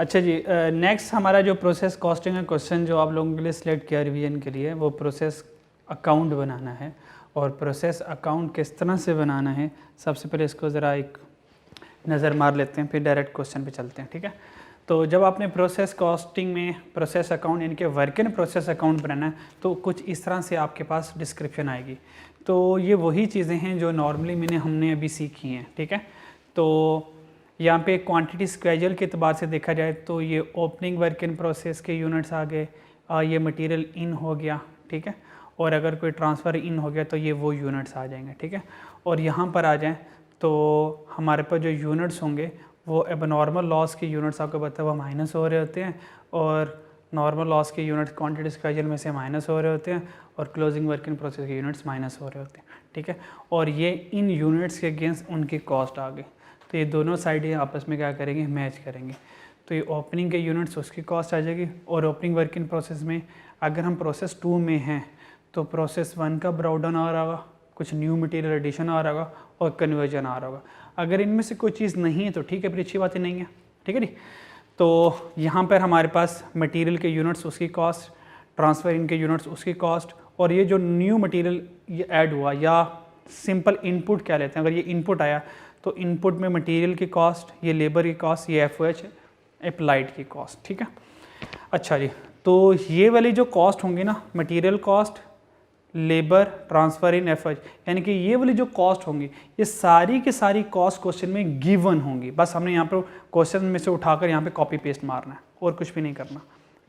अच्छा जी, नेक्स्ट हमारा जो प्रोसेस कॉस्टिंग का क्वेश्चन जो आप लोगों के लिए सिलेक्ट किया रिवीजन के लिए, वो प्रोसेस अकाउंट बनाना है। और प्रोसेस अकाउंट किस तरह से बनाना है, सबसे पहले इसको ज़रा एक नज़र मार लेते हैं, फिर डायरेक्ट क्वेश्चन पे चलते हैं, ठीक है। तो जब आपने प्रोसेस कॉस्टिंग में प्रोसेस अकाउंट यानी कि वर्क इन प्रोसेस अकाउंट बनाना है, तो कुछ इस तरह से आपके पास डिस्क्रिप्शन आएगी। तो ये वही चीज़ें हैं जो नॉर्मली हमने अभी सीखी हैं, ठीक है। तो यहाँ पे क्वांटिटी स्केड्यूल के अतबार से देखा जाए तो ये ओपनिंग वर्क इन प्रोसेस के यूनिट्स आ गए, ये मटेरियल इन हो गया, ठीक है। और अगर कोई ट्रांसफ़र इन हो गया तो ये वो यूनिट्स आ जाएंगे, ठीक है। और यहाँ पर आ जाएं तो हमारे पास जो यूनिट्स होंगे वो एबनॉर्मल लॉस के यूनिट्स आपको पता है वो माइनस हो रहे होते हैं, और नॉर्मल लॉस के यूनिट्स क्वांटिटी स्केड्यूल में से माइनस हो रहे होते हैं, और क्लोजिंग वर्क इन प्रोसेस के यूनिट्स माइनस हो रहे होते हैं, ठीक है। और ये इन यूनिट्स के अगेंस्ट उनकी कॉस्ट आ गई, तो ये दोनों साइडें आपस में क्या करेंगे, मैच करेंगे। तो ये ओपनिंग के यूनिट्स उसकी कॉस्ट आ जाएगी, और ओपनिंग वर्क इन प्रोसेस में अगर हम प्रोसेस 2 में हैं तो प्रोसेस 1 का ब्राउडाउन आ रहा होगा, कुछ न्यू मटेरियल एडिशन आ रहा होगा, और कन्वर्जन आ रहा होगा। अगर इनमें से कोई चीज़ नहीं है तो ठीक है, फिर अच्छी बात ही नहीं है, ठीक है जी। तो यहाँ पर हमारे पास मटेरियल के यूनिट्स उसकी कॉस्ट, ट्रांसफ़र इनके यूनिट्स उसकी कॉस्ट, और ये जो न्यू मटेरियल ये ऐड हुआ या सिंपल इनपुट क्या लेते हैं, अगर ये इनपुट आया तो इनपुट में मटेरियल की कॉस्ट, ये लेबर की कॉस्ट, ये FOH अप्लाइड की कॉस्ट, ठीक है। अच्छा जी, तो ये वाली जो कॉस्ट होंगी ना, मटेरियल कॉस्ट, लेबर, ट्रांसफ़र इन, FOH, यानी कि ये वाली जो कॉस्ट होंगी ये सारी की सारी कॉस्ट क्वेश्चन में गिवन होंगी। बस हमने यहाँ पर क्वेश्चन में से उठाकर यहाँ पे कॉपी पेस्ट मारना है और कुछ भी नहीं करना,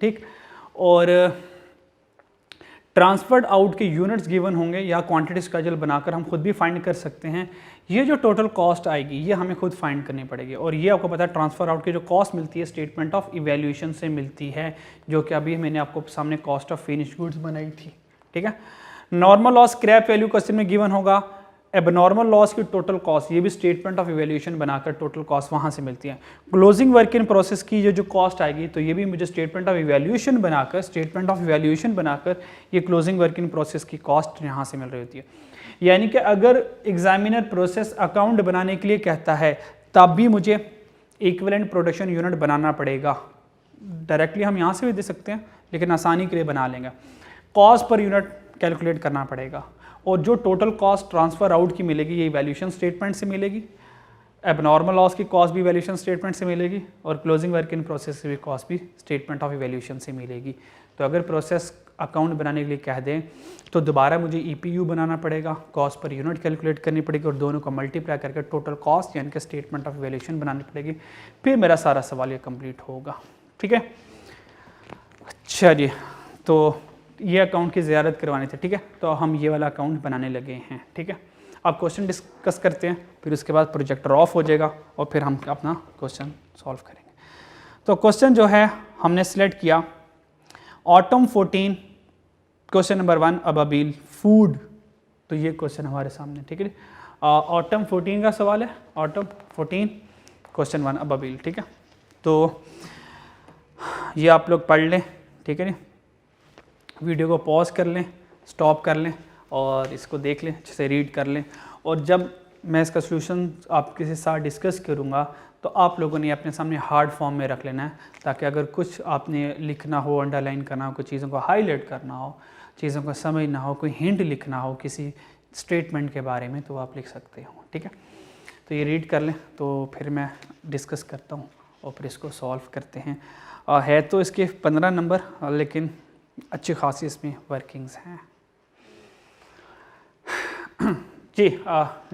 ठीक। और ट्रांसफर्ड आउट के यूनिट्स गिवन होंगे, या क्वांटिटी स्केड्यूल बनाकर हम खुद भी फाइंड कर सकते हैं। ये जो टोटल कॉस्ट आएगी ये हमें खुद फाइंड करनी पड़ेगी, और ये आपको पता है ट्रांसफर आउट की जो कॉस्ट मिलती है स्टेटमेंट ऑफ इवैल्यूएशन से मिलती है, जो कि अभी मैंने आपको सामने कॉस्ट ऑफ फिनिश गुड्स बनाई थी, ठीक है। Normal loss scrap value question में गिवन होगा, एबनॉर्मल लॉस की टोटल कॉस्ट, ये भी स्टेटमेंट ऑफ इवैल्यूएशन बनाकर टोटल कॉस्ट वहाँ से मिलती है। क्लोजिंग वर्क इन प्रोसेस की जो कॉस्ट आएगी तो ये भी मुझे स्टेटमेंट ऑफ इवैल्यूएशन बनाकर ये क्लोजिंग वर्क इन प्रोसेस की कॉस्ट यहाँ से मिल रही होती है। यानी कि अगर एग्जामिनर प्रोसेस अकाउंट बनाने के लिए कहता है तब भी मुझे इक्विवेलेंट प्रोडक्शन यूनिट बनाना पड़ेगा। डायरेक्टली हम यहाँ से भी दे सकते हैं, लेकिन आसानी के लिए बना लेंगे। कॉस्ट पर यूनिट कैलकुलेट करना पड़ेगा, और जो टोटल कॉस्ट ट्रांसफ़र आउट की मिलेगी ये वैल्यूएशन स्टेटमेंट से मिलेगी, एबनॉर्मल लॉस की कॉस्ट भी वैल्यूएशन स्टेटमेंट से मिलेगी, और क्लोजिंग वर्क इन प्रोसेस की कॉस्ट भी स्टेटमेंट ऑफ वैल्यूएशन से मिलेगी। तो अगर प्रोसेस अकाउंट बनाने के लिए कह दें तो दोबारा मुझे EPU बनाना पड़ेगा, कॉस्ट पर यूनिट कैलकुलेट करनी पड़ेगी, और दोनों को मल्टीप्लाई करके टोटल कॉस्ट यानी कि स्टेटमेंट ऑफ वैल्यूएशन बनानी पड़ेगी, फिर मेरा सारा सवाल ये कंप्लीट होगा, ठीक है। अच्छा जी, तो ये अकाउंट की ज़ियारत करवानी थी, ठीक है। तो हम ये वाला अकाउंट बनाने लगे हैं, ठीक है। अब क्वेश्चन डिस्कस करते हैं, फिर उसके बाद प्रोजेक्टर ऑफ हो जाएगा और फिर हम अपना क्वेश्चन सॉल्व करेंगे। तो क्वेश्चन जो है हमने सेलेक्ट किया autumn 14, question number 1 Ababeel food. तो ये क्वेश्चन हमारे सामने, ठीक है। ऑटम 14 का सवाल है, ऑटम 14 क्वेश्चन 1 अबाबील, ठीक है। तो ये आप लोग पढ़ लें, ठीक है। वीडियो को पॉज कर लें, स्टॉप कर लें और इसको देख लें, अच्छे से रीड कर लें, और जब मैं इसका सॉल्यूशन आपके साथ डिस्कस करूँगा तो आप लोगों ने अपने सामने हार्ड फॉर्म में रख लेना है, ताकि अगर कुछ आपने लिखना हो, अंडरलाइन करना हो, कुछ चीज़ों को हाईलाइट करना हो, चीज़ों को समझना हो, कोई हिंट लिखना हो किसी स्टेटमेंट के बारे में, तो आप लिख सकते हो, ठीक है। तो ये रीड कर लें, तो फिर मैं डिस्कस करता हूँ और फिर इसको सॉल्व करते हैं। है तो इसके 15 नंबर, लेकिन अच्छी खासी इसमें वर्किंग्स हैं जी।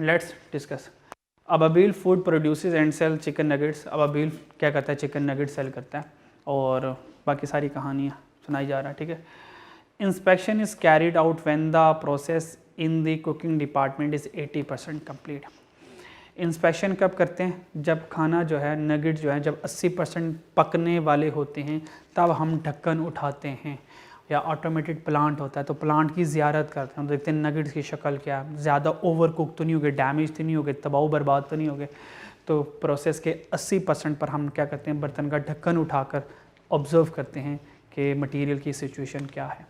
Let's discuss. Ababeel food produces and sell chicken nuggets. Ababeel क्या करता है, चिकन नगेट सेल करता है, और बाकी सारी कहानियाँ सुनाई जा रहा है, ठीक है। Inspection is carried out when the process in the cooking department is 80% complete. Inspection कब करते हैं, जब खाना जो है, नगेट जो है, जब 80% पकने वाले होते हैं तब हम ढक्कन उठाते हैं, या ऑटोमेटेड प्लांट होता है तो प्लांट की ज़ियारत करते हैं, देखते हैं नगेट्स की शक्ल क्या है, ज़्यादा ओवर कुक तो नहीं हो गए, डैमेज तो नहीं हो गए, तबाह बर्बाद तो नहीं हो गए। तो प्रोसेस के 80% पर हम क्या करते हैं, बर्तन का ढक्कन उठाकर ऑब्जर्व करते हैं कि मटेरियल की सिचुएशन क्या है।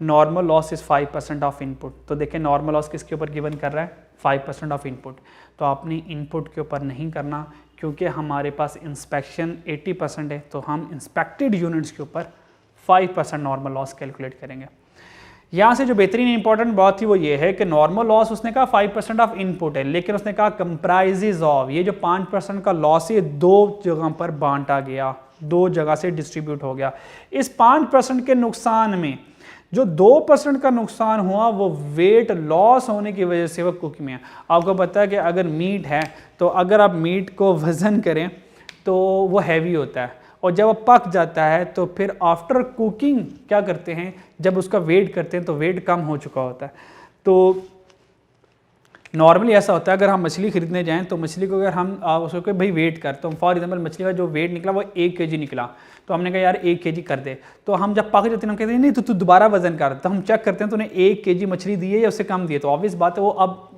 Normal loss is 5% of input. तो देखें नॉर्मल लॉस किसके ऊपर गिवन कर रहा है, 5% ऑफ इनपुट। तो आपने इनपुट के ऊपर नहीं करना, क्योंकि हमारे पास इंस्पेक्शन 80% है, तो हम इंस्पेक्टेड यूनिट्स के ऊपर 5% नॉर्मल लॉस कैलकुलेट करेंगे। यहाँ से जो बेहतरीन इंपॉर्टेंट बात थी वो ये है कि नॉर्मल लॉस उसने कहा 5% ऑफ इनपुट है, लेकिन उसने कहा कंप्राइजेज ऑफ, ये जो 5% का लॉस है 2 जगह पर बांटा गया, 2 जगह से डिस्ट्रीब्यूट हो गया। इस 5% के नुकसान में जो 2% का नुकसान हुआ वो वेट लॉस होने की वजह से वो कुकिंग में है। आपको पता है कि अगर मीट है तो अगर आप मीट को वज़न करें तो वो हैवी होता है, और जब वो पक जाता है तो फिर आफ्टर कुकिंग क्या करते हैं, जब उसका वेट करते हैं तो वेट कम हो चुका होता है। तो नॉर्मली ऐसा होता है, अगर हम मछली खरीदने जाएं तो मछली को अगर हम उसको भाई वेट कर, तो फॉर एग्जांपल मछली का जो वेट निकला वो 1 kg निकला, तो हमने कहा यार 1 kg कर दे, तो हम जब पक जाते हैं हम कहते हैं नहीं तो तू दोबारा वजन कर, तो हम चेक करते हैं तो उन्हें 1 kg मछली दी है या उससे कम दी है, तो ऑब्वियस बात है वो अब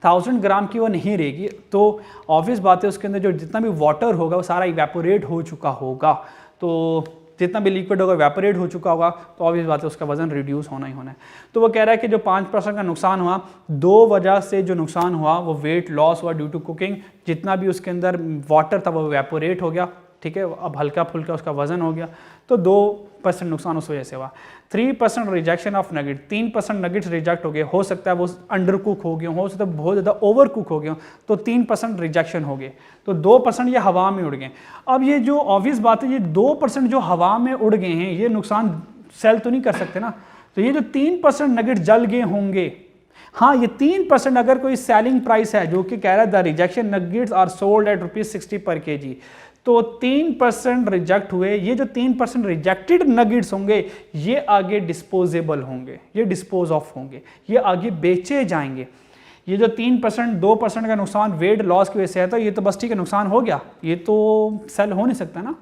1000 ग्राम की वो नहीं रहेगी, तो ऑब्वियस बात है उसके अंदर जो जितना भी वाटर होगा वो सारा इवेपोरेट हो चुका होगा, तो जितना भी लिक्विड होगा इवेपोरेट हो चुका होगा, तो ऑब्वियस बात है उसका वजन रिड्यूस होना ही होना है। तो वो कह रहा है कि जो 5% का नुकसान हुआ, 2 वजह से जो नुकसान हुआ वो वेट लॉस हुआ ड्यू टू कुकिंग, जितना भी उसके अंदर वाटर था वो इवेपोरेट हो गया, ठीक है, अब हल्का फुल्का उसका वजन हो गया, तो 2% नुकसान उस वजह से हुआ। 3% rejection of nugget, 3% nuggets reject हो गए, हो सकता है वो अंडर कुक हो गए, हो सकता है बहुत ज़्यादा ओवर कुक हो गए, तो 3% रिजेक्शन हो गए, तो 2% ये हवा में उड़ गए। अब ये जो ऑब्वियस बात है, ये 2% जो हवा में उड़ गए हैं ये नुकसान सेल तो नहीं कर सकते ना, तो ये जो 3% नगेट जल गए होंगे, हाँ ये 3% अगर कोई सेलिंग प्राइस है जो कि कह रहा है the rejection nuggets are sold at ₹60 पर kg, तो 3% रिजेक्ट हुए, ये जो 3% रिजेक्टेड नगेट्स होंगे ये आगे डिस्पोजेबल होंगे, ये डिस्पोज ऑफ होंगे, ये आगे बेचे जाएंगे। ये जो 3% 2% का नुकसान वेट लॉस की वजह से है, तो ये तो बस ठीक है नुकसान हो गया, ये तो सेल हो नहीं सकता ना।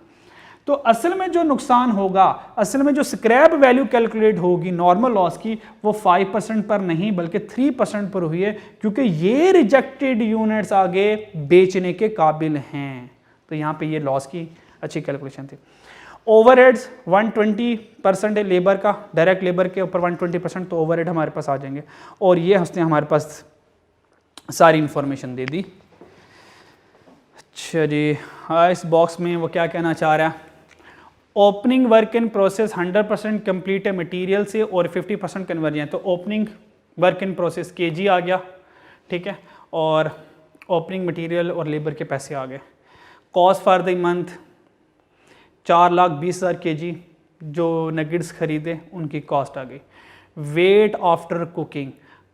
तो असल में जो नुकसान होगा, असल में जो स्क्रैप वैल्यू कैलकुलेट होगी नॉर्मल लॉस की, वो 5% पर नहीं बल्कि 3% पर हुई है, क्योंकि ये रिजेक्टेड यूनिट्स आगे बेचने के काबिल हैं। तो यहाँ पे ये लॉस की अच्छी कैलकुलेशन थी। ओवरहेड्स 120% है लेबर का, डायरेक्ट लेबर के ऊपर 120%, तो ओवरहेड हमारे पास आ जाएंगे, और ये उसने हमारे पास सारी इंफॉर्मेशन दे दी। अच्छा जी, हाँ इस बॉक्स में वो क्या कहना चाह रहा है, opening work in process 100% complete है मटेरियल से और 50% कन्वर्जन, तो opening work in process kg आ गया, ठीक है, और ओपनिंग मटेरियल और लेबर के पैसे आ गए। Cost for the month 4,20,000 kg जो नगेट्स खरीदे उनकी कॉस्ट आ गई। वेट आफ्टर कुकिंग,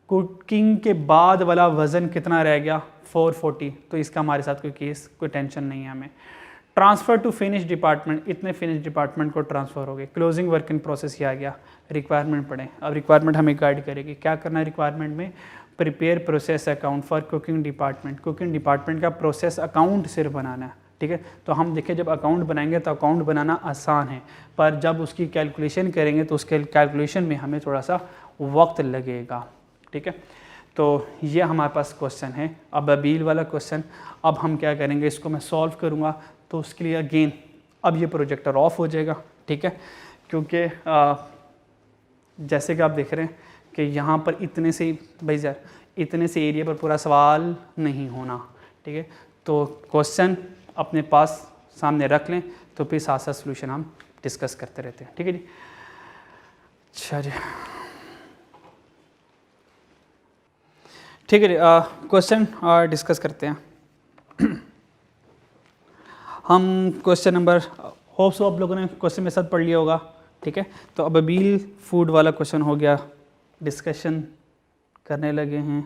कुकिंग के बाद वाला वज़न कितना रह गया 440, तो इसका हमारे साथ कोई केस कोई टेंशन नहीं है हमें। ट्रांसफ़र टू फिनिश डिपार्टमेंट, इतने फिनिश डिपार्टमेंट को ट्रांसफ़र हो गए। क्लोजिंग वर्क इन प्रोसेस ही आ गया। रिक्वायरमेंट पढ़ें, अब रिक्वायरमेंट हमें गाइड करेगी क्या करना है रिक्वायरमेंट में। Prepare process account for cooking department, cooking department का प्रोसेस अकाउंट सिर्फ बनाना है, ठीक है। तो हम देखें जब अकाउंट बनाएंगे तो अकाउंट बनाना आसान है, पर जब उसकी कैलकुलेशन करेंगे तो उसके कैलकुलेशन में हमें थोड़ा सा वक्त लगेगा, ठीक है। तो ये हमारे पास क्वेश्चन है, अब अबील वाला क्वेश्चन। अब हम क्या करेंगे, इसको मैं सॉल्व करूँगा, तो उसके लिए अगेन अब ये प्रोजेक्टर ऑफ हो जाएगा, ठीक है, क्योंकि जैसे कि आप देख रहे हैं कि यहाँ पर इतने से भाई यार इतने से एरिया पर पूरा सवाल नहीं होना, ठीक है। तो क्वेश्चन अपने पास सामने रख लें, तो फिर साथ साथ सोल्यूशन हम डिस्कस करते रहते हैं, ठीक है जी। अच्छा जी, ठीक है जी, क्वेश्चन डिस्कस करते हैं। हम क्वेश्चन नंबर, होप सो आप लोगों ने क्वेश्चन मेरे साथ पढ़ लिया होगा, ठीक है। तो अब अबील फूड वाला क्वेश्चन हो गया, डिस्कशन करने लगे हैं।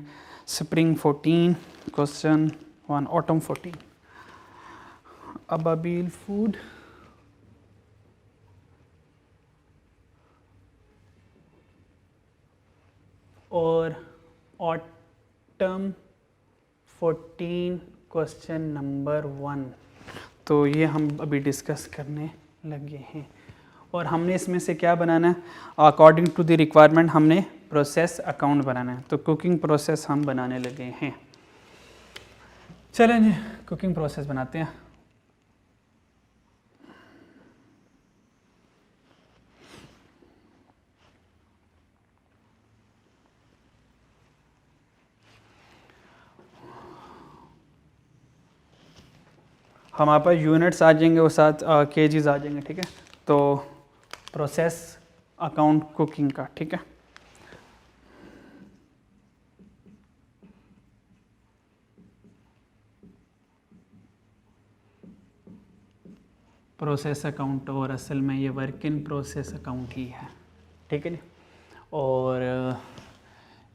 स्प्रिंग 14 क्वेश्चन 1, ऑटम 14, अब अबील फूड और ऑटम 14 क्वेश्चन नंबर 1, तो ये हम अभी डिस्कस करने लगे हैं। और हमने इसमें से क्या बनाना है, अकॉर्डिंग टू द रिक्वायरमेंट हमने प्रोसेस अकाउंट बनाना है। तो कुकिंग प्रोसेस हम बनाने लगे हैं। चलें जी, कुकिंग प्रोसेस बनाते हैं। हमारे पास यूनिट्स आ जाएंगे और साथ केजीज आ जाएंगे, ठीक है। तो प्रोसेस अकाउंट कुकिंग का, ठीक है। प्रोसेस अकाउंट, और असल में ये वर्क इन प्रोसेस अकाउंट ही है, ठीक है जी। और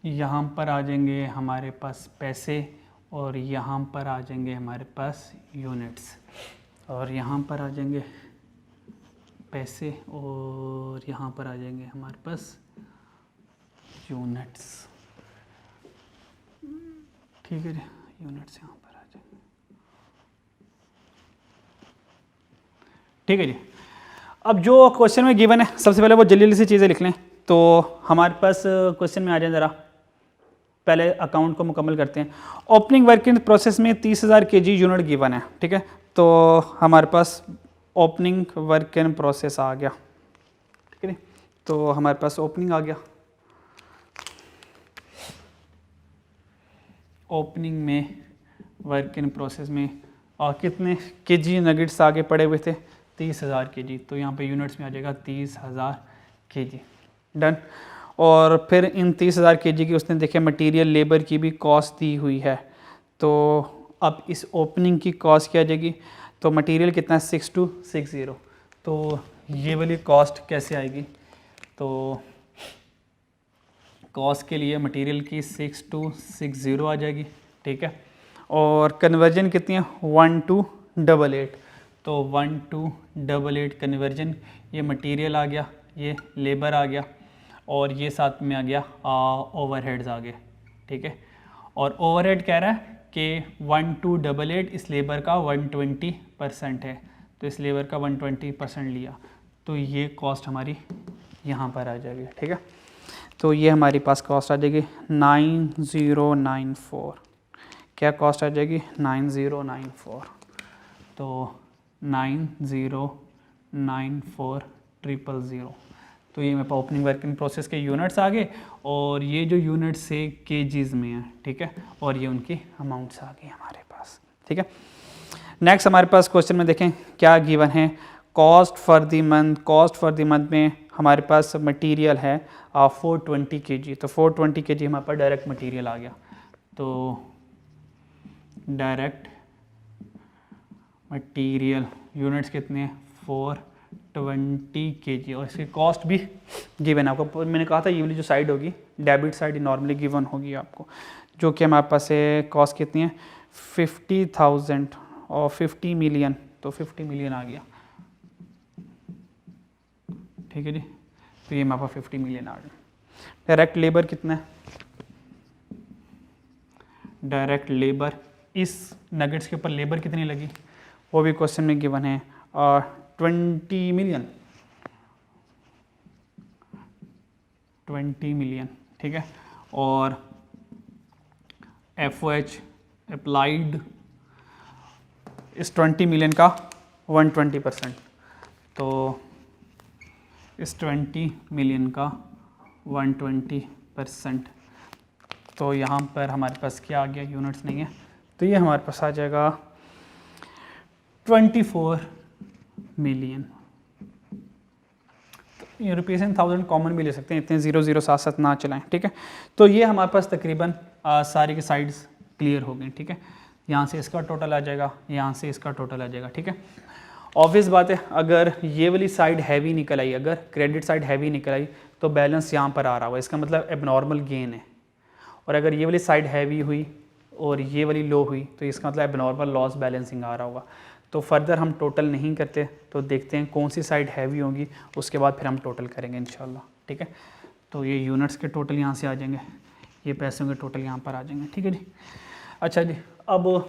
यहाँ पर आ जाएंगे हमारे पास पैसे, और यहाँ पर आ जाएंगे हमारे पास यूनिट्स, और यहाँ पर आ जाएंगे पैसे, और यहाँ पर आ जाएंगे हमारे पास यूनिट्स, ठीक है जी। यूनिट्स यहाँ पर आ जाएंगे, ठीक है जी। अब जो क्वेश्चन में गिवन है, सबसे पहले वो जल्दी जल्दी सी चीज़ें लिख लें। तो हमारे पास क्वेश्चन में आ जाए, ज़रा पहले अकाउंट को मुकम्मल करते हैं। ओपनिंग वर्क इन प्रोसेस में 30,000 kg यूनिट गिवन है, ठीक है। तो हमारे पास ओपनिंग वर्क इन प्रोसेस आ गया, ठीक है। तो हमारे पास ओपनिंग आ गया, ओपनिंग में वर्क इन प्रोसेस में कितने केजी नगेट्स आगे पड़े हुए थे, 30,000 kg। तो यहाँ पे यूनिट्स में आ जाएगा 30,000 kg, डन। और फिर इन 30,000 kg की उसने देखे मटेरियल लेबर की भी कॉस्ट दी हुई है। तो अब इस ओपनिंग की कॉस्ट क्या आ जाएगी, तो मटेरियल कितना है 6260, तो ये वाली कॉस्ट कैसे आएगी, तो कॉस्ट के लिए मटेरियल की 6260 आ जाएगी, ठीक है। और कन्वर्जन कितनी है 1288, तो 1288 कन्वर्जन, ये मटेरियल आ गया, ये लेबर आ गया, और ये साथ में आ गया ओवरहेड्स आ गए, ठीक है। और ओवरहेड कह रहा है कि 1288 इस लेबर का 120% है, तो इस लेबर का 120% लिया, तो ये कॉस्ट हमारी यहाँ पर आ जाएगी, ठीक है। तो ये हमारी पास कॉस्ट आ जाएगी 9094, क्या कॉस्ट आ जाएगी 9094, तो 9094,000। तो ये मेरे पास ओपनिंग वर्क इन प्रोसेस के यूनिट्स आ गए, और ये जो यूनिट्स से केजीज में है, ठीक है, और ये उनकी अमाउंट्स आ गई हमारे पास, ठीक है। नेक्स्ट हमारे पास क्वेश्चन में देखें क्या गिवन है, cost for the month. Cost for the month में हमारे पास मटेरियल है 420 kg, तो 420 kg हमारे पास डायरेक्ट मटेरियल आ गया। तो डायरेक्ट मटेरियल यूनिट्स कितने हैं 420 kg, और इसकी कॉस्ट भी गिवन है आपको। मैंने कहा था ये वाली जो साइड होगी डेबिट साइड नॉर्मली गिवन होगी आपको, जो कि हमारे पास है कॉस्ट कितनी है 50,000 और 50 मिलियन, तो 50 मिलियन आ गया, ठीक है जी। तो ये हमारे पास 50 मिलियन आ गया। डायरेक्ट लेबर कितना है, डायरेक्ट लेबर इस नगेट्स के ऊपर लेबर कितनी लगी, वो भी क्वेश्चन में गिवन है, और 20 मिलियन, ठीक है। और FOH अप्लाइड इस 20 मिलियन का 120%, तो इस 20 मिलियन का 120%, तो यहाँ पर हमारे पास क्या आ गया, यूनिट्स नहीं है, तो ये हमारे पास आ जाएगा 24 मिलियन। ये रुपीज़ एंड 1000 कॉमन भी ले सकते हैं, इतने 0 साथ साथ ना चलाएं, ठीक है। तो ये हमारे पास तकरीबन सारी की साइड्स क्लियर हो गई, ठीक है। यहाँ से इसका टोटल आ जाएगा, यहाँ से इसका टोटल आ जाएगा, ठीक है। ऑब्वियस बात है, अगर ये वाली साइड हैवी निकल आई, अगर क्रेडिट साइड हैवी निकल आई, तो बैलेंस यहाँ पर आ रहा हुआ, इसका मतलब एबनॉर्मल गेन है। और अगर ये वाली साइड हैवी हुई और ये वाली लो हुई, तो इसका मतलब एबनॉर्मल लॉस बैलेंसिंग आ रहा होगा। तो फर्दर हम टोटल नहीं करते, तो देखते हैं कौन सी साइड हैवी होगी, उसके बाद फिर हम टोटल करेंगे इंशाल्लाह, ठीक है। तो ये यूनिट्स के टोटल यहाँ से आ जाएंगे, ये पैसों के टोटल यहाँ पर आ जाएंगे, ठीक है जी। अच्छा जी, अब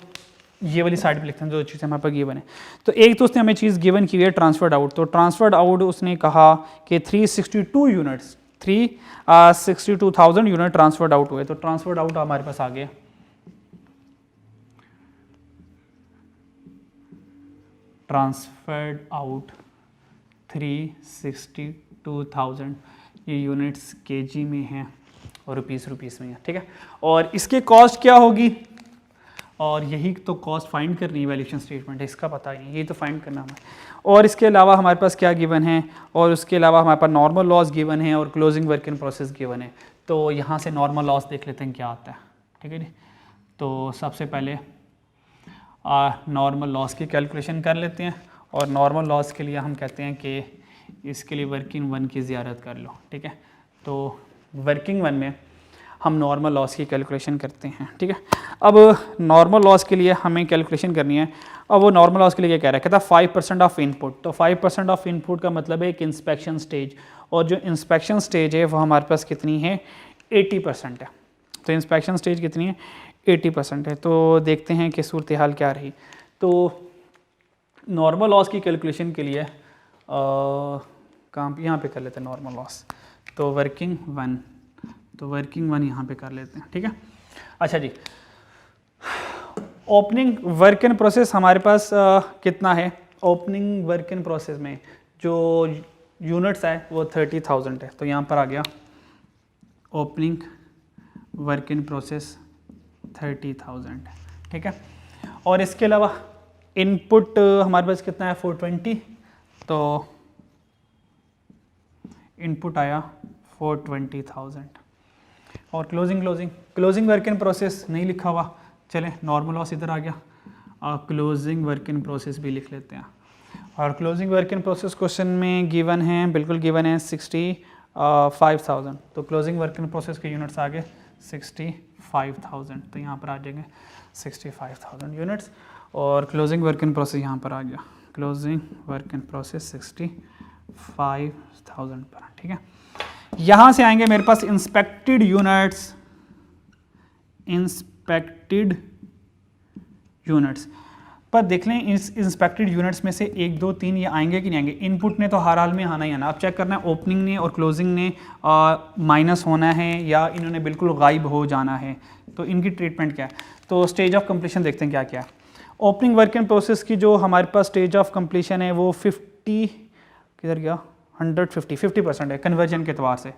ये वाली साइड पे लिखते हैं जो चीज़ें हमारे पास गिवन है। तो एक तो उसने हमें चीज़ गिवन की हुई है ट्रांसफर्ड आउट, तो ट्रांसफर्ड आउट उसने कहा कि 362 यूनिट्स 362,000 यूनिट ट्रांसफर्ड आउट हुए, तो ट्रांसफर्ड आउट हमारे पास आ गया ट्रांसफर्ड आउट 362,000, ये यूनिट्स केजी में हैं और रुपीस में है, ठीक है। और इसके कॉस्ट क्या होगी, और यही तो कॉस्ट फाइंड करनी है, वैल्यूएशन स्टेटमेंट है, इसका पता ही नहीं, ये तो फाइंड करना हमें। और इसके अलावा हमारे पास क्या गिवन है, और उसके अलावा हमारे पास नॉर्मल लॉस गिवन है और closing work in process given है। तो यहाँ से नॉर्मल लॉस देख लेते हैं क्या आता है, ठीक है जी। तो सबसे पहले नॉर्मल लॉस की कैलकुलेशन कर लेते हैं, और नॉर्मल लॉस के लिए हम कहते हैं कि इसके लिए वर्किंग वन की ज़ियारत कर लो, ठीक है। तो वर्किंग वन में हम नॉर्मल लॉस की कैलकुलेशन करते हैं, ठीक है। अब नॉर्मल लॉस के लिए हमें कैलकुलेशन करनी है। अब वो नॉर्मल लॉस के लिए क्या कह रहा है, कहता है 5% ऑफ इनपुट। तो 5% ऑफ इनपुट का मतलब है एक इंस्पेक्शन स्टेज, और जो इंस्पेक्शन स्टेज है वो हमारे पास कितनी है, 80% है। तो इंस्पेक्शन स्टेज कितनी है, 80% है। तो देखते हैं कि सूरत हाल क्या रही। तो नॉर्मल लॉस की कैलकुलेशन के लिए काम यहाँ पे कर लेते हैं नॉर्मल लॉस। तो वर्किंग वन यहाँ पे कर लेते हैं, ठीक है। अच्छा जी, ओपनिंग वर्क इन प्रोसेस हमारे पास कितना है, ओपनिंग वर्क इन प्रोसेस में जो यूनिट्स है वो 30,000 है। तो यहाँ पर आ गया ओपनिंग वर्क इन प्रोसेस 30,000, ठीक है। और इसके अलावा इनपुट हमारे पास कितना है, 420। तो इनपुट आया 420,000। और क्लोजिंग वर्क इन प्रोसेस नहीं लिखा हुआ, चलें नॉर्मल लॉस इधर आ गया, क्लोजिंग वर्क इन प्रोसेस भी लिख लेते हैं। और closing work in process question में गिवन है, बिल्कुल गिवन है 65,000। तो क्लोजिंग वर्क इन प्रोसेस के यूनिट्स आ गए 65,000। तो यहाँ पर आ जाएंगे 65,000 यूनिट्स, और क्लोजिंग वर्क इन प्रोसेस यहाँ पर आ गया, क्लोजिंग वर्क इन प्रोसेस 65,000 पर, ठीक है। यहाँ से आएंगे मेरे पास इंस्पेक्टेड यूनिट्स पर देख लें, इस इंस्पेक्टेड यूनिट्स में से 1, 2, 3 ये आएंगे कि नहीं आएंगे। इनपुट ने तो हर हाल में आना ही आना। अब चेक करना है ओपनिंग ने और क्लोजिंग ने माइनस होना है या इन्होंने बिल्कुल गायब हो जाना है। तो इनकी ट्रीटमेंट क्या है, तो स्टेज ऑफ कंप्लीशन देखते हैं क्या क्या है। ओपनिंग वर्क इन प्रोसेस की जो हमारे पास स्टेज ऑफ कंप्लीशन है वो 50% है कन्वर्जन के अतबार से।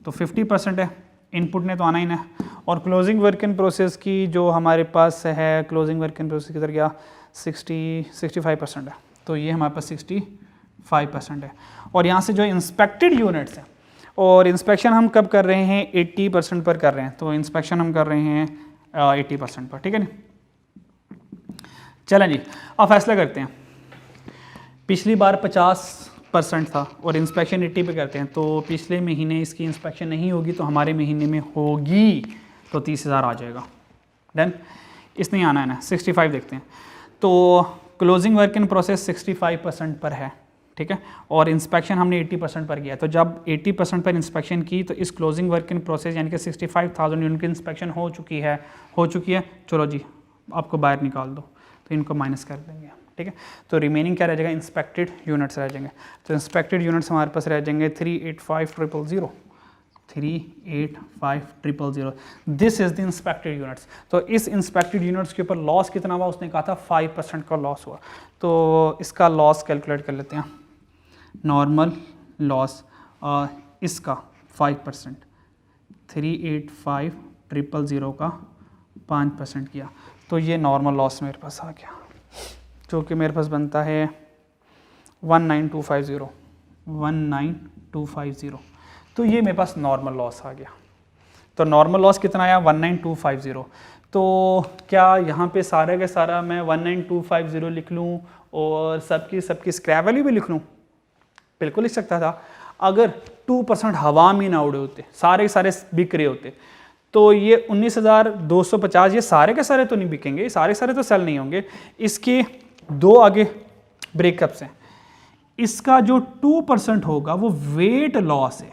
तो 50% है, इनपुट ने तो आना ही ना। और क्लोजिंग वर्क इन प्रोसेस की जो हमारे पास है, क्लोजिंग वर्क इन प्रोसेस किधर गया, 65% है। तो ये हमारे पास 65% है। और यहाँ से जो इंस्पेक्टेड यूनिट्स हैं, और इंस्पेक्शन हम कब कर रहे हैं, 80% पर कर रहे हैं। तो इंस्पेक्शन हम कर रहे हैं 80% पर, ठीक है ना। चलें जी, अब फैसला करते हैं। पिछली बार 50% था और इंस्पेक्शन 80 पे करते हैं, तो पिछले महीने इसकी इंस्पेक्शन नहीं होगी तो हमारे महीने में होगी, तो 30,000 आ जाएगा। डन, इसने आना है ना, 65 देखते हैं। तो क्लोजिंग वर्क इन प्रोसेस 65% पर है, ठीक है। और इंस्पेक्शन हमने 80% पर किया। तो जब 80% पर इंस्पेक्शन की तो इस क्लोजिंग वर्क इन प्रोसेस यानी कि 65,000 यूनिट की इंस्पेक्शन हो चुकी है। चलो जी, आपको बाहर निकाल दो, तो इनको माइनस कर देंगे, ठीक है। तो रिमेनिंग क्या रह जाएगा, इंस्पेक्टेड यूनिट्स रह जाएंगे। तो इंस्पेक्टेड यूनिट्स हमारे पास रह जाएंगे 385,000। This is the inspected units. तो इस इंस्पेक्टेड यूनिट्स के ऊपर लॉस कितना हुआ, उसने कहा था 5% का लॉस हुआ। तो इसका लॉस कैलकुलेट कर लेते हैं। नॉर्मल लॉस इसका 5%, 385,000 का 5% किया, तो ये नॉर्मल लॉस मेरे पास आ गया, जो कि मेरे पास बनता है 19250। तो ये मेरे पास नॉर्मल लॉस आ गया। तो नॉर्मल लॉस कितना आया, 19250। तो क्या यहाँ पे सारे के सारा मैं 19250 लिख लूँ और सबकी स्क्रैप वैल्यू भी लिख लूँ? बिल्कुल लिख सकता था, अगर 2% हवा में ना उड़े होते, सारे के सारे बिक रहे होते, तो ये 19,250 ये सारे के सारे तो नहीं बिकेंगे, सारे के सारे तो सेल नहीं होंगे। इसके 2 आगे ब्रेकअप्स हैं। इसका जो 2% होगा वो वेट लॉस है।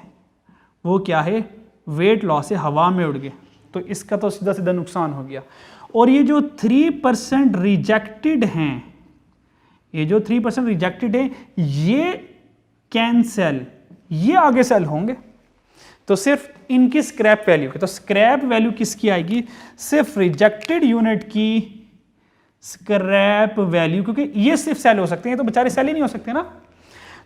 वो क्या है, वेट लॉस है, हवा में उड़ गए, तो इसका तो सीधा सीधा नुकसान हो गया। और ये जो 3% रिजेक्टेड हैं, ये जो 3% रिजेक्टेड है, ये कैंसल, ये आगे सेल होंगे। तो सिर्फ इनकी स्क्रैप वैल्यू के, तो स्क्रैप वैल्यू किसकी आएगी, सिर्फ रिजेक्टेड यूनिट की स्क्रैप वैल्यू, क्योंकि ये सिर्फ सेल हो सकते हैं, तो बेचारे सेल ही नहीं हो सकते ना।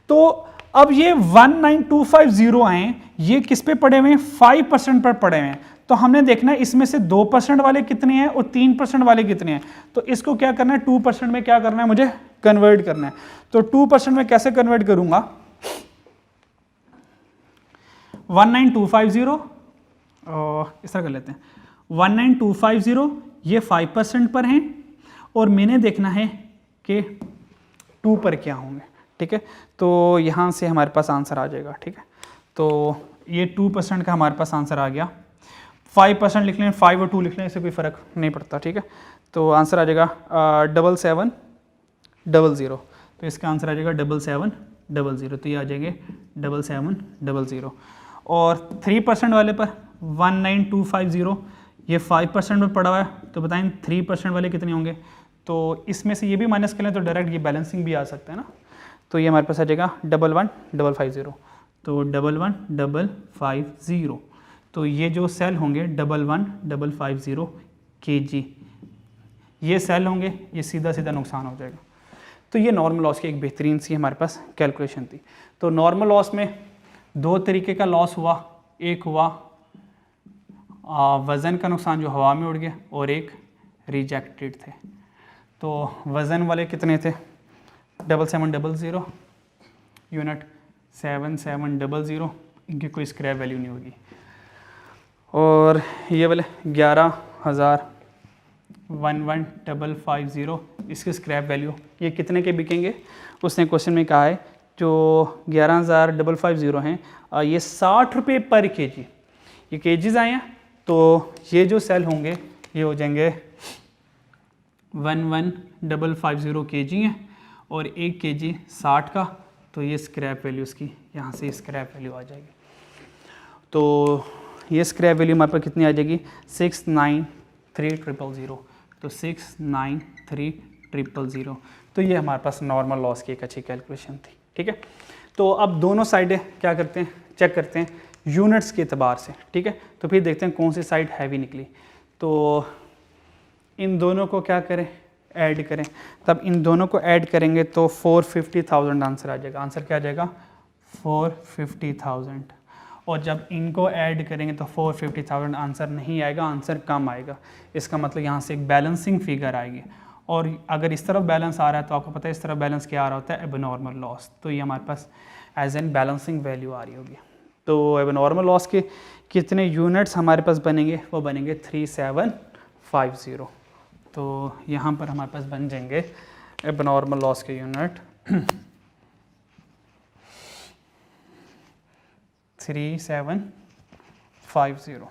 तो अब ये 19250 आए, ये किस पे पड़े हुए हैं, 5% पर पड़े हुए हैं। तो हमने देखना है इसमें से 2% वाले कितने हैं और 3% वाले कितने हैं। तो इसको क्या करना है, 2% में क्या करना है, मुझे कन्वर्ट करना है। तो 2% में कैसे कन्वर्ट करूंगा, 19250 इस तरह कर लेते हैं, 19250 ये 5% पर हैं और मैंने देखना है कि 2 पर क्या होंगे, ठीक है। तो यहाँ से हमारे पास आंसर आ जाएगा, ठीक है। तो ये 2% का हमारे पास आंसर आ गया। 5% लिख लें, 5 और 2 लिख लें, इससे कोई फ़र्क नहीं पड़ता, ठीक है। तो आंसर आ जाएगा 7700। तो इसका आंसर आ जाएगा 7700। तो ये आ जाएंगे 7700। और 3% वाले पर 19250 ये 5% में पड़ा हुआ है। तो बताएं 3% वाले कितने होंगे। तो इसमें से ये भी माइनस कर लें तो डायरेक्ट ये बैलेंसिंग भी आ सकता है ना। तो ये हमारे पास आ जाएगा 11550। तो 11550। तो ये जो सेल होंगे 11550 kg, ये सेल होंगे, ये सीधा सीधा नुकसान हो जाएगा। तो ये नॉर्मल लॉस की एक बेहतरीन सी हमारे पास कैलकुलेशन थी। तो नॉर्मल लॉस में 2 तरीके का लॉस हुआ, एक हुआ वज़न का नुकसान जो हवा में उड़ गया और एक रिजेक्टेड थे। तो वज़न वाले कितने थे 7700 यूनिट 7700, इनकी कोई स्क्रैप वैल्यू नहीं होगी। और ये वाले 11,11550 इसकी स्क्रैप वैल्यू, ये कितने के बिकेंगे। उसने क्वेश्चन में कहा है जो 11,550 हैं ये 60 रुपये पर kg, ये केजीज आए हैं। तो ये जो सेल होंगे ये हो जाएंगे 11550 kg हैं और 1 kg 60 का। तो ये स्क्रैप वैल्यू इसकी यहाँ से स्क्रैप वैल्यू आ जाएगी। तो ये स्क्रैप वैल्यू हमारे पास कितनी आ जाएगी 693000। तो 693000। तो ये हमारे पास नॉर्मल लॉस की एक अच्छी कैलकुलेशन थी, ठीक है। तो अब दोनों साइडें क्या करते हैं, चेक करते हैं यूनिट्स के एतबार से, ठीक है। तो फिर देखते हैं कौन सी साइड हैवी निकली। तो इन दोनों को क्या करें, ऐड करें। तब इन दोनों को ऐड करेंगे तो 450,000 आंसर आ जाएगा। आंसर क्या आ जाएगा 450,000। और जब इनको ऐड करेंगे तो 450,000 आंसर नहीं आएगा, आंसर कम आएगा। इसका मतलब यहाँ से एक बैलेंसिंग फिगर आएगी। और अगर इस तरफ बैलेंस आ रहा है तो आपको पता है इस तरफ बैलेंस क्या आ रहा होता है, एबनॉर्मल लॉस। तो ये हमारे पास एज एन बैलेंसिंग वैल्यू आ रही होगी। तो एबनॉर्मल लॉस के कितने यूनिट्स हमारे पास बनेंगे, वो बनेंगे 3750। तो यहाँ पर हमारे पास बन जाएंगे एबनॉर्मल लॉस के यूनिट 3750।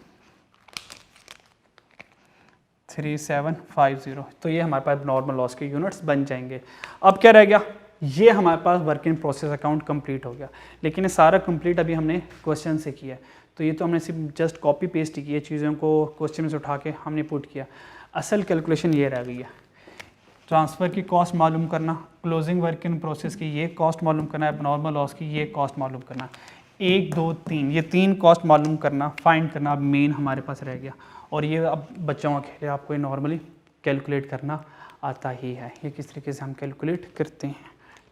तो ये हमारे पास नॉर्मल लॉस के यूनिट्स बन जाएंगे। अब क्या रह गया, ये हमारे पास work in process account complete हो गया। लेकिन ये सारा कंप्लीट अभी हमने क्वेश्चन से किया है। तो ये तो हमने सिर्फ जस्ट कॉपी पेस्ट ही किया, चीज़ों को क्वेश्चन से उठा के हमने पुट किया। असल कैलकुलेशन ये रह गई है, ट्रांसफ़र की कॉस्ट मालूम करना, क्लोजिंग वर्क इन प्रोसेस की ये कॉस्ट मालूम करना, एबनॉर्मल लॉस की ये कॉस्ट मालूम करना। 1 2 3 ये 3 कॉस्ट मालूम करना, फाइंड करना अब मेन हमारे पास रह गया। और ये अब बच्चों का खेल है, आपको ये नॉर्मली कैलकुलेट करना आता ही है। ये किस तरीके से हम कैलकुलेट करते हैं,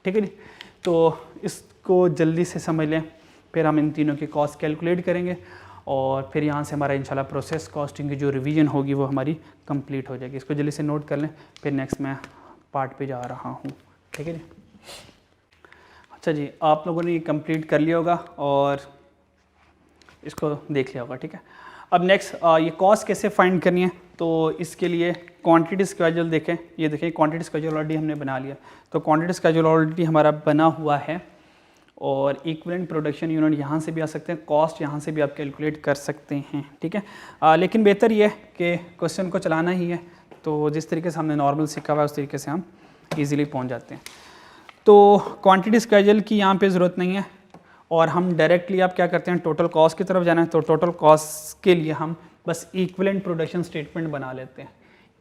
ठीक है जी। तो इसको जल्दी से समझ लें, फिर हम इन तीनों की कॉस्ट कैलकुलेट करेंगे और फिर यहाँ से हमारा इंशाल्लाह प्रोसेस कॉस्टिंग की जो रिवीजन होगी वो हमारी कंप्लीट हो जाएगी। इसको जल्दी से नोट कर लें, फिर नेक्स्ट मैं पार्ट पे जा रहा हूँ, ठीक है जी। अच्छा जी, आप लोगों ने ये कंप्लीट कर लिया होगा और इसको देख लिया होगा, ठीक है। अब नेक्स्ट ये कॉस्ट कैसे फाइंड करनी है, तो इसके लिए क्वांटिटी स्केड्यूल देखें। ये देखें क्वांटिटी स्केड्यूल ऑलरेडी हमने बना लिया। तो क्वांटिटी स्केड्यूल ऑलरेडी हमारा बना हुआ है और इक्विवेलेंट प्रोडक्शन यूनिट यहाँ से भी आ सकते हैं, कॉस्ट यहाँ से भी आप कैलकुलेट कर सकते हैं, ठीक है। लेकिन बेहतर ये है कि क्वेश्चन को चलाना ही है, तो जिस तरीके से हमने नॉर्मल सीखा हुआ है उस तरीके से हम ईजिली पहुँच जाते हैं। तो क्वांटिटी स्केड्यूल की यहाँ पे ज़रूरत नहीं है और हम डायरेक्टली आप क्या करते हैं, टोटल कॉस्ट की तरफ जाना है। तो टोटल कॉस्ट के लिए हम बस इक्विवेलेंट प्रोडक्शन स्टेटमेंट बना लेते हैं,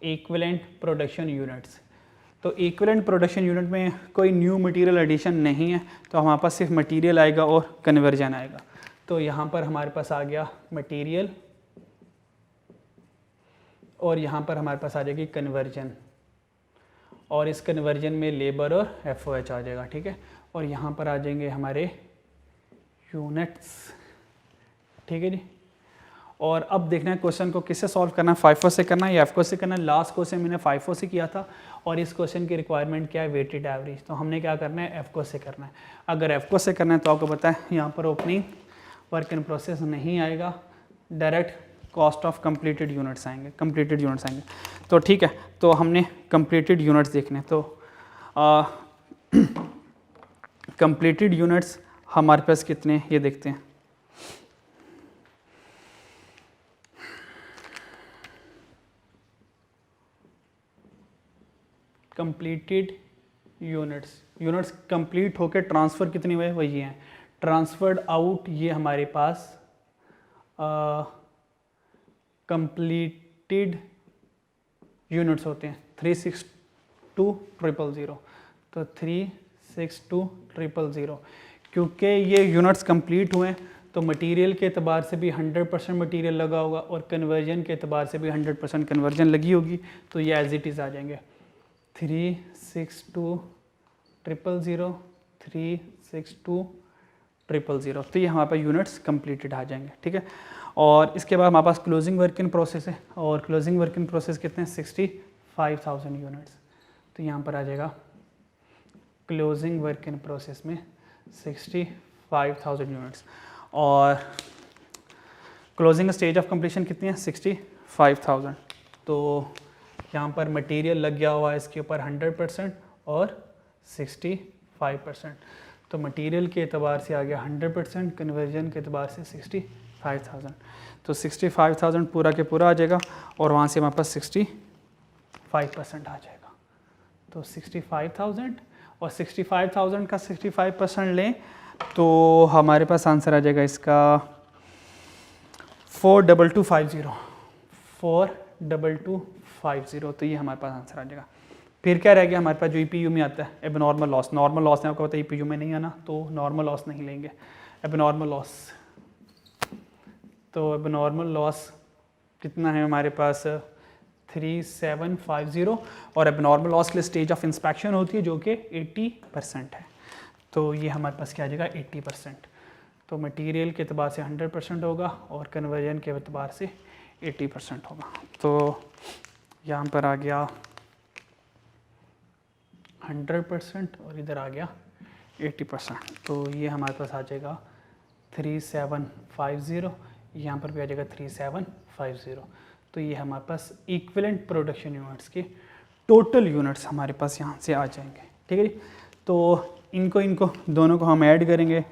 इक्विवेलेंट प्रोडक्शन यूनिट्स। तो इक्विवेलेंट प्रोडक्शन यूनिट में कोई न्यू मटेरियल एडिशन नहीं है, तो हमारे पास सिर्फ मटेरियल आएगा और कन्वर्जन आएगा। तो यहाँ पर हमारे पास आ गया मटेरियल और यहाँ पर हमारे पास आ जाएगी कन्वर्जन, और इस कन्वर्जन में लेबर और FOH आ जाएगा, ठीक है। और यहाँ पर आ जाएंगे हमारे यूनिट्स, ठीक है जी। और अब देखना है क्वेश्चन को किससे सॉल्व करना है, FIFO से करना है या FCO से करना है। लास्ट क्वेश्चन मैंने FIFO से किया था और इस क्वेश्चन की रिक्वायरमेंट क्या है, वेटेड एवरेज, तो हमने क्या करना है, FCO से करना है। अगर FCO से करना है तो आपको पता है यहाँ पर ओपनिंग वर्क इन प्रोसेस नहीं आएगा, direct cost of completed units आएंगे, तो ठीक है। तो हमने कंप्लीटेड यूनिट्स देखने, तो कंप्लीटेड यूनिट्स हमारे पास कितने ये देखते हैं। कंप्लीटेड यूनिट्स कंप्लीट होकर ट्रांसफ़र कितनी हुए, वही हैं ट्रांसफर्ड आउट, ये हमारे पास कंप्लीटेड यूनिट्स होते हैं 362,000, तो 362,000, क्योंकि ये यूनिट्स कंप्लीट हुए तो मटेरियल के एतबार से भी 100% मटेरियल लगा होगा और कन्वर्जन के एतबार से भी 100% कन्वर्जन लगी होगी, तो ये एज इट इज़ आ जाएंगे 362,000, 362,000, तो ये हमारे पास यूनिट्स कंप्लीटेड आ जाएंगे, ठीक है। और इसके बाद हमारे पास क्लोजिंग वर्क इन प्रोसेस है, और क्लोजिंग वर्क इन प्रोसेस कितने हैं, 65,000 यूनिट्स, तो यहाँ पर आ जाएगा क्लोजिंग वर्क इन प्रोसेस में 65,000 यूनिट्स, और क्लोजिंग स्टेज ऑफ कंप्लीशन कितनी है, 65,000, तो यहाँ पर मटेरियल लग गया हुआ है इसके ऊपर 100% और 65%, तो मटेरियल के एतबार से आ गया 100%, कन्वर्जन के एतबार से 65,000, तो 65,000 पूरा के पूरा आ जाएगा और वहाँ से हमारे पास 65% आ जाएगा, तो 65,000 और 65,000 का 65% लें तो हमारे पास आंसर आ जाएगा इसका 42250, तो ये हमारे पास आंसर आ जाएगा। फिर क्या रह गया हमारे पास, जो EPU में आता है एबनॉर्मल लॉस, नॉर्मल लॉस ने आपको पता है EPU में नहीं आना, तो नॉर्मल लॉस नहीं लेंगे, एबनॉर्मल लॉस, तो एबनॉर्मल लॉस कितना है हमारे पास 3750, और एबनॉर्मल लॉस के लिए स्टेज ऑफ इंस्पेक्शन होती है जो कि 80% है, तो ये हमारे पास क्या आ जाएगा 80%, तो मटेरियल के एतबार से 100% होगा और कन्वर्जन के एतबार से 80% होगा, तो यहाँ पर आ गया 100% और इधर आ गया 80%, तो ये हमारे पास आ जाएगा 3750, यहाँ पर भी आ जाएगा 3750, तो ये हमारे पास इक्विवेलेंट प्रोडक्शन यूनिट्स के टोटल यूनिट्स हमारे पास यहाँ से आ जाएंगे, ठीक है जी। तो इनको दोनों को हम ऐड करेंगे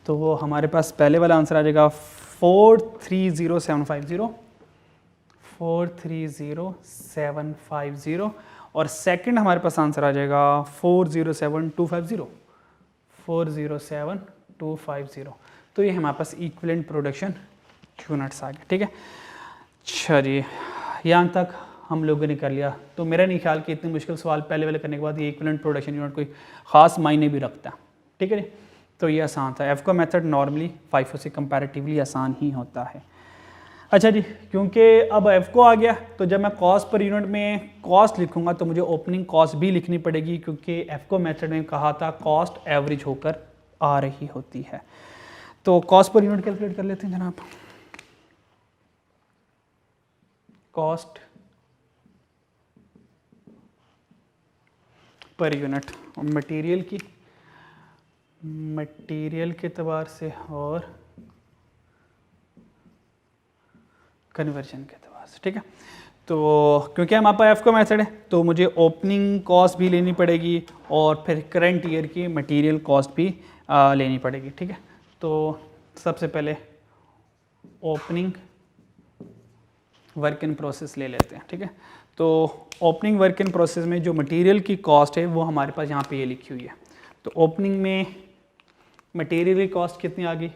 तो वो हमारे पास पहले वाला आंसर आ जाएगा 430,750 और सेकंड हमारे पास आंसर आ जाएगा 407,250, तो ये हमारे पास इक्विवेलेंट प्रोडक्शन यूनिट्स आ गए, ठीक है। चलिए यहाँ तक हम लोगों ने कर लिया, तो मेरा नहीं ख्याल कि इतने मुश्किल सवाल पहले वाले करने के बाद ये इक्विवेलेंट प्रोडक्शन यूनिट कोई ख़ास मायने भी रखता है, ठीक है जी। तो ये आसान था, FCO मेथड नॉर्मली FIFO से कंपैरेटिवली आसान ही होता है। अच्छा जी, क्योंकि अब FCO आ गया तो जब मैं कॉस्ट पर यूनिट में कॉस्ट लिखूंगा तो मुझे ओपनिंग कॉस्ट भी लिखनी पड़ेगी, क्योंकि FCO मेथड में कहा था कॉस्ट एवरेज होकर आ रही होती है। तो कॉस्ट पर यूनिट कैलकुलेट कर लेते हैं जनाब। कॉस्ट पर यूनिट मटेरियल के एतबार से और कन्वर्जन के एतबार से, ठीक है। तो क्योंकि हमारे पास FCO मेथड है तो मुझे ओपनिंग कॉस्ट भी लेनी पड़ेगी और फिर करंट ईयर की मटेरियल कॉस्ट भी लेनी पड़ेगी, ठीक है। तो सबसे पहले ओपनिंग वर्क इन प्रोसेस ले लेते हैं, ठीक है। तो ओपनिंग वर्क इन प्रोसेस में जो मटेरियल की कॉस्ट है वो हमारे पास यहाँ पे ये लिखी हुई है। तो ओपनिंग में मटेरियल की कॉस्ट कितनी आ गई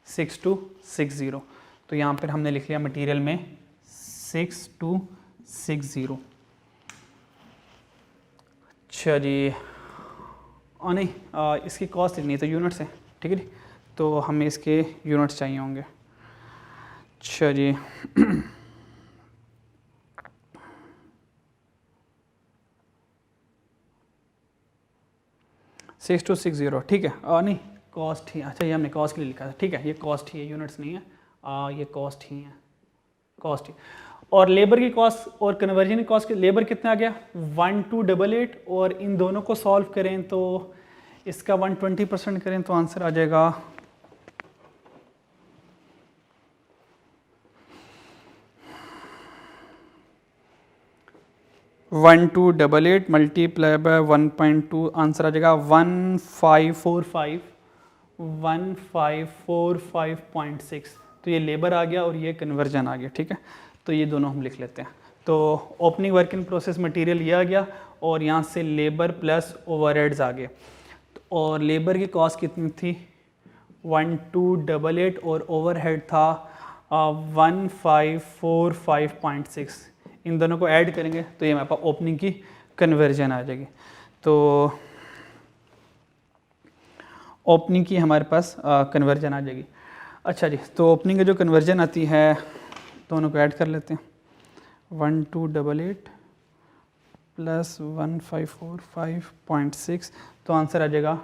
6260, तो यहाँ पर हमने लिख लिया मटेरियल में 6260। चलिए नहीं इसकी कॉस्ट इतनी है तो यूनिट्स है, ठीक है जी। तो हमें इसके यूनिट्स चाहिए होंगे। चलिए 6260, ठीक है। नहीं कॉस्ट ही, अच्छा ये हमने कॉस्ट के लिए लिखा था, ठीक है। ये कॉस्ट ही है, यूनिट्स नहीं है, ये कॉस्ट ही है, कॉस्ट ही। और लेबर की कॉस्ट और कन्वर्जन की कॉस्ट, लेबर कितना आ गया 1288, और इन दोनों को सॉल्व करें तो इसका 120% करें तो आंसर आ जाएगा 1288 मल्टीप्लाई बाय 1.2, आंसर आ जाएगा 1545.6। तो ये लेबर आ गया और ये कन्वर्जन आ गया, ठीक है। तो ये दोनों हम लिख लेते हैं। तो opening work in process material ये आ गया और यहाँ से लेबर प्लस ओवरहेड्स आ गए। और लेबर की कॉस्ट कितनी थी 1288 और ओवरहेड था 1545.6। इन दोनों को ऐड करेंगे तो ये हमारे पास ओपनिंग की कन्वर्जन आ जाएगी। तो ओपनिंग की हमारे पास कन्वर्जन आ जाएगी। अच्छा जी, तो ओपनिंग की जो कन्वर्जन आती है दोनों को ऐड कर लेते हैं। 1288 प्लस 1545.6, तो आंसर आ जाएगा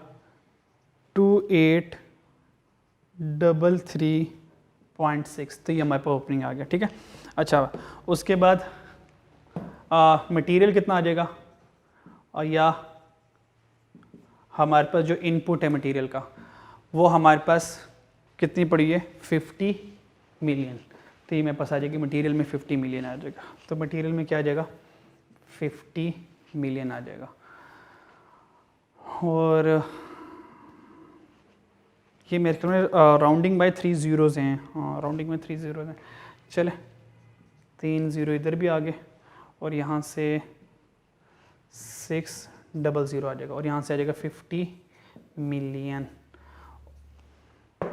2833.6। तो ये हमारे पास ओपनिंग आ गया, ठीक है। अच्छा, उसके बाद मटेरियल कितना आ जाएगा, या हमारे पास जो इनपुट है मटेरियल का वो हमारे पास कितनी पड़ी है 50 मिलियन। तो ये मेरे पास आ जाएगी मटेरियल में 50 मिलियन आ जाएगा। तो मटेरियल में क्या आ जाएगा 50 मिलियन आ जाएगा। और ये मेरे ख्याल में राउंडिंग बाय 3 ज़ीरोज़ हैं। हाँ, राउंडिंग में 3 ज़ीरोज़ हैं। चले 3 ज़ीरो इधर भी आ गए और यहाँ से 600 आ जाएगा और यहाँ से आ जाएगा 50 मिलियन।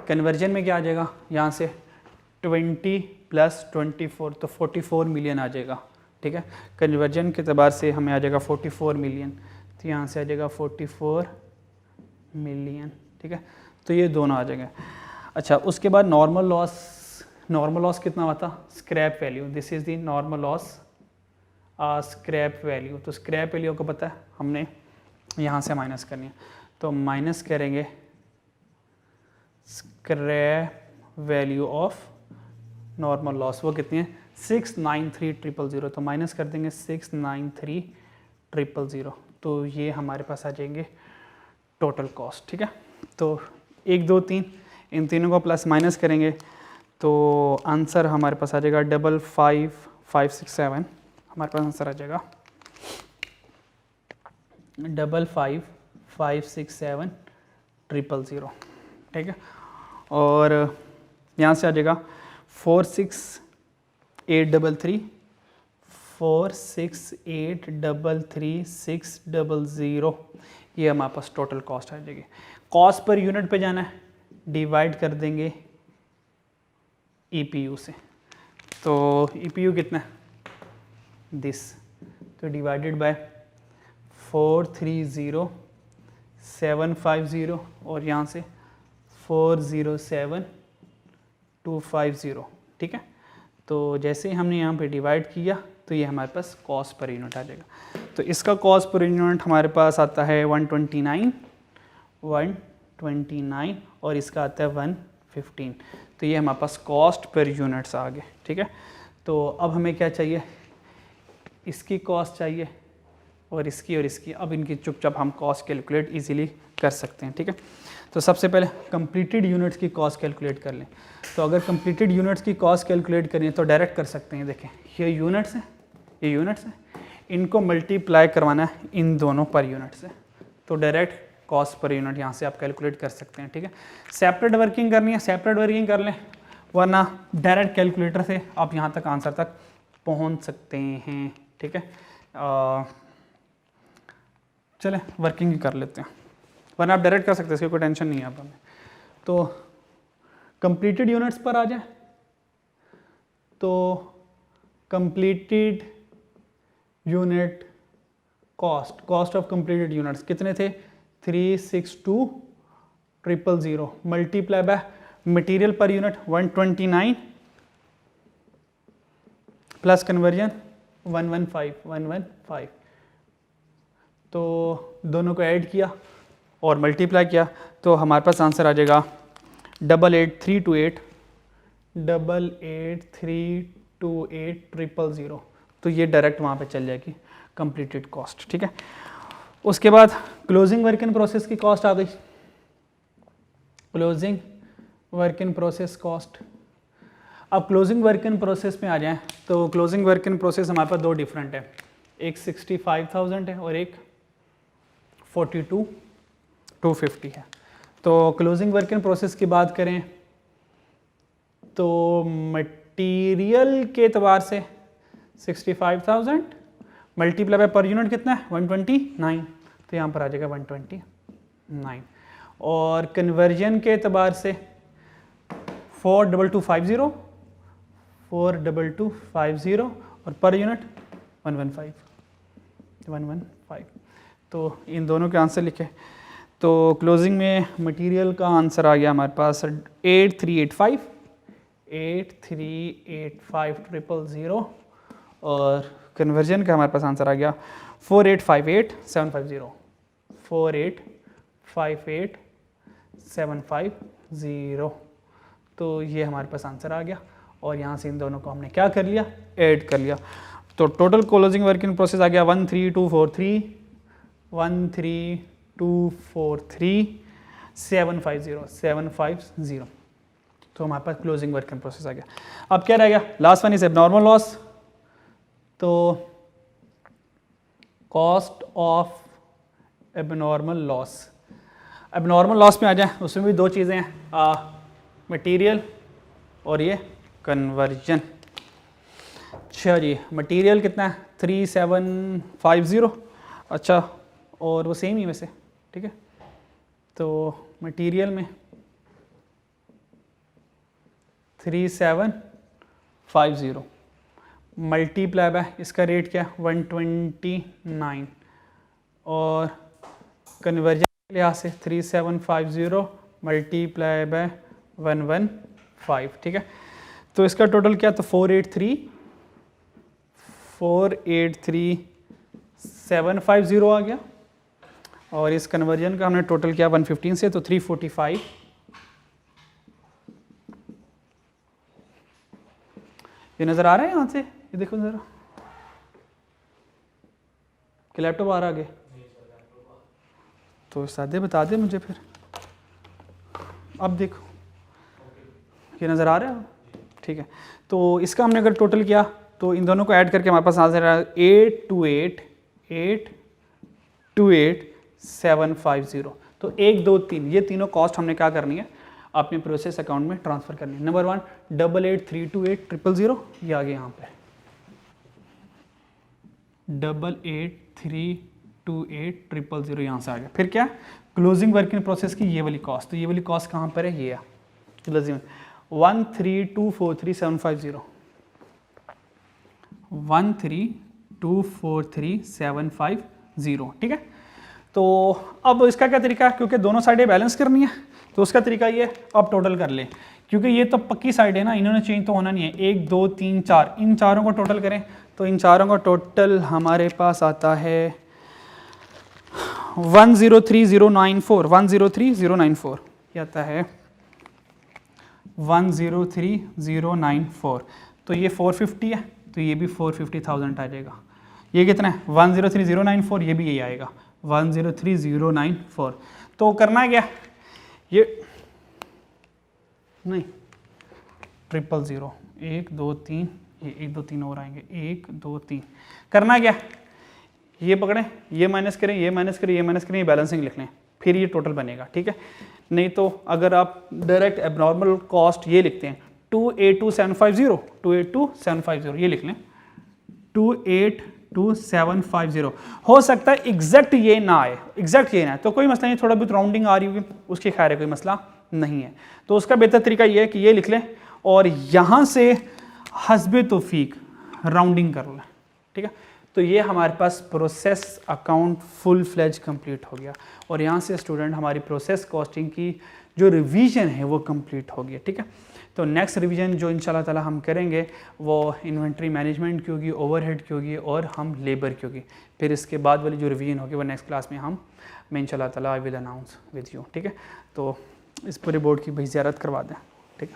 कन्वर्जन में क्या आ जाएगा, यहाँ से 20 प्लस 24 तो 44 मिलियन आ जाएगा, ठीक है। कन्वर्जन के एतबार से हमें आ जाएगा 44 मिलियन, तो यहाँ से आ जाएगा 44 मिलियन, ठीक है। तो ये दोनों आ जाएंगे। अच्छा, उसके बाद नॉर्मल लॉस कितना हुआ था, scrap value. This is the normal loss scrap value. तो स्क्रैप वैल्यू को पता है हमने यहाँ से माइनस करनी है, तो माइनस करेंगे scrap value of normal loss, वो कितनी है 693,000। तो माइनस कर देंगे 693,000, तो ये हमारे पास आ जाएंगे टोटल कॉस्ट, ठीक है। तो 1 2 3 इन तीनों को प्लस माइनस करेंगे तो आंसर हमारे पास आ जाएगा 55567। हमारे पास आंसर आ जाएगा 55567,000, ठीक है। और यहाँ से आ जाएगा 46833 46833,600, ये हमारे पास टोटल कॉस्ट आ जाएगी। कॉस्ट पर यूनिट पे जाना है, डिवाइड कर देंगे EPU से। तो EPU कितना है दिस, तो डिवाइडेड बाय 430,750 और यहाँ से 407,250, ठीक है। तो जैसे ही हमने यहाँ पे डिवाइड किया तो ये हमारे पास कॉस्ट पर यूनिट आ जाएगा। तो इसका कॉस्ट पर यूनिट हमारे पास आता है 129 और इसका आता है 115। तो ये हमारे पास कॉस्ट पर यूनिट्स आ गए, ठीक है। तो अब हमें क्या चाहिए, इसकी कॉस्ट चाहिए और इसकी। अब इनकी चुपचाप हम कॉस्ट कैलकुलेट इजीली कर सकते हैं, ठीक है। तो सबसे पहले कंप्लीटेड यूनिट्स की कॉस्ट कैलकुलेट कर लें। तो अगर कंप्लीटेड यूनिट्स की कॉस्ट कैलकुलेट करें तो डायरेक्ट कर सकते हैं। देखें, ये यूनिट्स हैं, इनको मल्टीप्लाई करवाना है इन दोनों पर यूनिट से, तो डायरेक्ट कॉस्ट पर यूनिट यहाँ से आप कैलकुलेट कर सकते हैं, ठीक है। सेपरेट वर्किंग करनी है, सेपरेट वर्किंग कर लें, वरना डायरेक्ट कैलकुलेटर से आप यहाँ तक आंसर तक पहुँच सकते हैं, ठीक है। चलें वर्किंग ही कर लेते हैं, वरना आप डायरेक्ट कर सकते हैं, इसकी कोई टेंशन नहीं है आप हमें। तो कंप्लीटेड यूनिट्स पर आ जाए, तो completed unit cost of completed units कितने थे 362,000 multiply by material per unit 129 plus conversion 115। तो दोनों को ऐड किया और मल्टीप्लाई किया तो हमारे पास आंसर आ जाएगा 88,328 88328000, तो ये डायरेक्ट वहाँ पे चल जाएगी कंप्लीटेड कॉस्ट, ठीक है। उसके बाद क्लोजिंग वर्क इन प्रोसेस की कॉस्ट आ गई, closing work in process cost. अब क्लोजिंग वर्क इन प्रोसेस में आ जाएं तो क्लोजिंग वर्क इन प्रोसेस हमारे पास दो डिफरेंट है, एक 65,000 है और एक 42,250 है। तो क्लोजिंग वर्क इन प्रोसेस की बात करें तो मटेरियल के एतबार से 65,000 मल्टीप्लाई बाय पर यूनिट कितना है 129, तो यहाँ पर आ जाएगा 129। और कन्वर्जन के एतबार से 42250 और पर यूनिट 115। तो इन दोनों के आंसर लिखे। तो क्लोजिंग में मटेरियल का आंसर आ गया हमारे पास 8385 और कन्वर्जन का हमारे पास आंसर आ गया 4858,750। तो ये हमारे पास आंसर आ गया और यहाँ से इन दोनों को हमने क्या कर लिया, ऐड कर लिया। तो total closing work in process आ गया 13243,750। तो हमारे पास क्लोजिंग वर्क इन प्रोसेस आ गया। अब क्या रह गया, last one is abnormal loss. तो cost of abnormal loss, abnormal loss में आ जाए, उसमें भी दो चीज़ें हैं, मटेरियल और ये कन्वर्जन। अच्छा जी, मटेरियल कितना है 3750, अच्छा और वो सेम ही वैसे, ठीक है। तो मटेरियल में 3750 मल्टीप्लाई बाय इसका रेट क्या 129 और कन्वर्जन के लिहाज से 3750 मल्टीप्लाई बाय 115, ठीक है। तो इसका टोटल क्या, तो 483,750 आ गया और इस कन्वर्जन का हमने टोटल किया 115 से, तो 345। ये नज़र आ रहा है यहाँ से, ये देखो ज़रा, कि लैपटॉप आ रहा आगे, तो सादे बता दे मुझे फिर। अब देखो ये नज़र आ रहा है, ठीक है। तो इसका हमने अगर टोटल किया तो इन दोनों को ऐड करके हमारे पास आंसर है 828,750। तो 1 2 3 ये तीनों कॉस्ट हमने क्या करनी है, अपने प्रोसेस अकाउंट में ट्रांसफ़र करनी है। नंबर 1 88328000 ये आ गया यहाँ पे 88328000 यहाँ से आ गया। फिर क्या, क्लोजिंग वर्क इन प्रोसेस की ये वाली कॉस्ट, तो ये वाली कॉस्ट कहाँ पर है, ये है क्लोजिंग 13243,750 13243,750, ठीक है। तो अब इसका क्या तरीका है, क्योंकि दोनों साइडें बैलेंस करनी है तो उसका तरीका ये, अब टोटल कर लें, क्योंकि ये तो पक्की साइड है ना, इन्होंने चेंज तो होना नहीं है। 1 2 3 4, इन चारों को टोटल करें तो इन चारों का टोटल हमारे पास आता है 103,094 103,094, ये आता है 103,094। तो ये 450 है, तो ये भी 450,000 आ जाएगा। ये कितना है 103,094, ये भी यही आएगा 103,094। तो करना क्या, ये नहीं 000 1 2 3, ये 1 2 3 और आएंगे 1 2 3। करना क्या, ये पकड़ें, ये माइनस करें, ये माइनस करें, ये माइनस करें, ये बैलेंसिंग लिख लें, फिर ये टोटल बनेगा, ठीक है। नहीं तो अगर आप डायरेक्ट एबनॉर्मल कॉस्ट ये लिखते हैं 282,750 282,750, ये लिख लें 282,750। हो सकता है एग्जैक्ट ये ना आए, एग्जैक्ट ये ना आए तो कोई मसला नहीं, थोड़ा बहुत राउंडिंग आ रही होगी उसकी खैर है, कोई मसला नहीं है। तो उसका बेहतर तरीका ये है कि ये लिख लें और यहाँ से हस्बे तौफीक राउंडिंग कर लें, ठीक है। तो ये हमारे पास process account full fledge complete हो गया और यहाँ से स्टूडेंट हमारी प्रोसेस कॉस्टिंग की जो रिवीजन है वो कंप्लीट हो गया, ठीक है। तो नेक्स्ट रिवीजन जो इंशाल्लाह ताला हम करेंगे वो इन्वेंट्री मैनेजमेंट की होगी, ओवरहेड की होगी और हम लेबर की होगी। फिर इसके बाद वाली जो रिवीजन होगी वो नेक्स्ट क्लास में मैं इंशाल्लाह ताला I will announce with you, ठीक है। तो इस पूरे बोर्ड की भाई ज़ियारत करवा दें, ठीक है।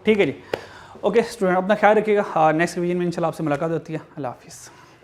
ठीक है जी। ओके स्टूडेंट, अपना ख्याल रखिएगा। नेक्स्ट रिवीजन में इंशाल्लाह आपसे मुलाकात होती है। अल्लाह हाफिज़।